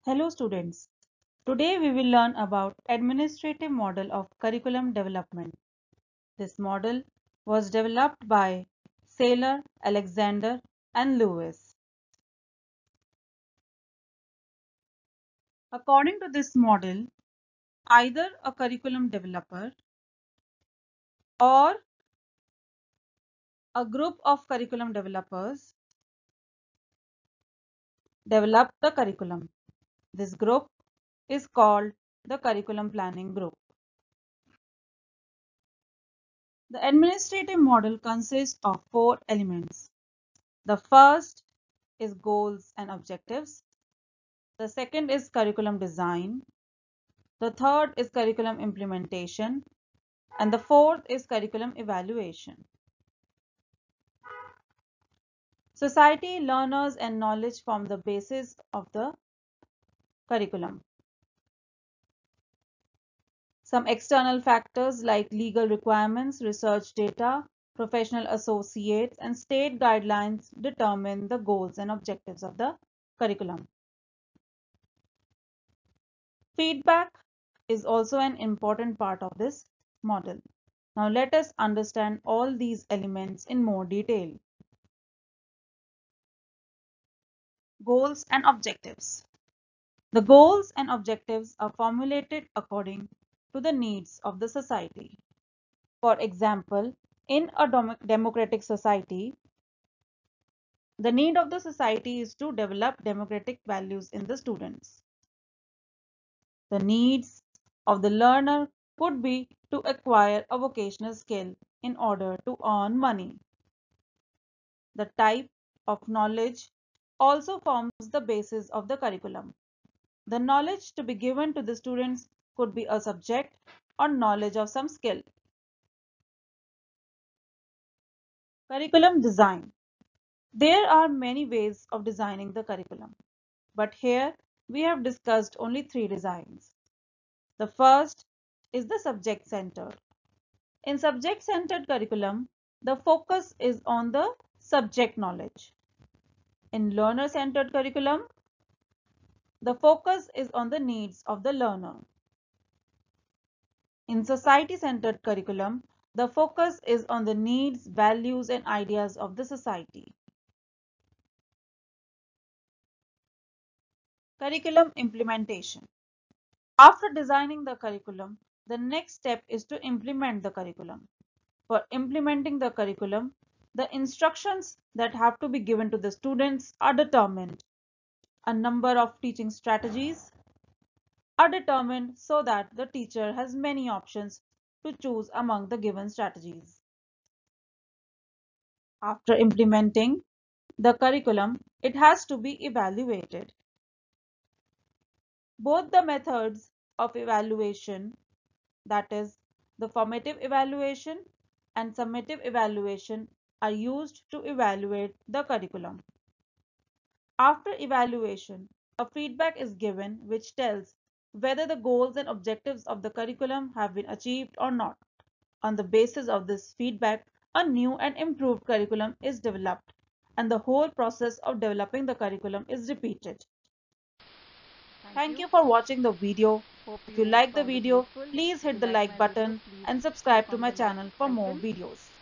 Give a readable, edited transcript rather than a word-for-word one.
Hello students. Today we will learn about administrative model of curriculum development. This model was developed by Saylor, Alexander and Lewis. According to this model, either a curriculum developer or a group of curriculum developers develop the curriculum. This group is called the curriculum planning group. The administrative model consists of four elements. The first is goals and objectives. The second is curriculum design. The third is curriculum implementation. And the fourth is curriculum evaluation. Society, learners, and knowledge form the basis of the curriculum. Some external factors like legal requirements, research data, professional associates, and state guidelines determine the goals and objectives of the curriculum. Feedback is also an important part of this model. Now let us understand all these elements in more detail. Goals and objectives. The goals and objectives are formulated according to the needs of the society. For example, in a democratic society, the need of the society is to develop democratic values in the students. The needs of the learner could be to acquire a vocational skill in order to earn money. The type of knowledge also forms the basis of the curriculum. The knowledge to be given to the students could be a subject or knowledge of some skill. Curriculum design. There are many ways of designing the curriculum, but here we have discussed only three designs. The first is the subject-centered. In subject-centered curriculum, the focus is on the subject knowledge. In learner-centered curriculum, the focus is on the needs of the learner. In society-centered curriculum, the focus is on the needs, values, and ideas of the society. Curriculum implementation. After designing the curriculum, the next step is to implement the curriculum. For implementing the curriculum, the instructions that have to be given to the students are determined. A number of teaching strategies are determined so that the teacher has many options to choose among the given strategies. After implementing the curriculum, it has to be evaluated. Both the methods of evaluation, that is, the formative evaluation and summative evaluation, are used to evaluate the curriculum. After evaluation, a feedback is given which tells whether the goals and objectives of the curriculum have been achieved or not. On the basis of this feedback, a new and improved curriculum is developed, and the whole process of developing the curriculum is repeated. Thank Thank you. you for watching the video. Hope If you you like the found it video, useful. please If you hit the like like my video, button please and click subscribe to on my the like channel for more icon. videos.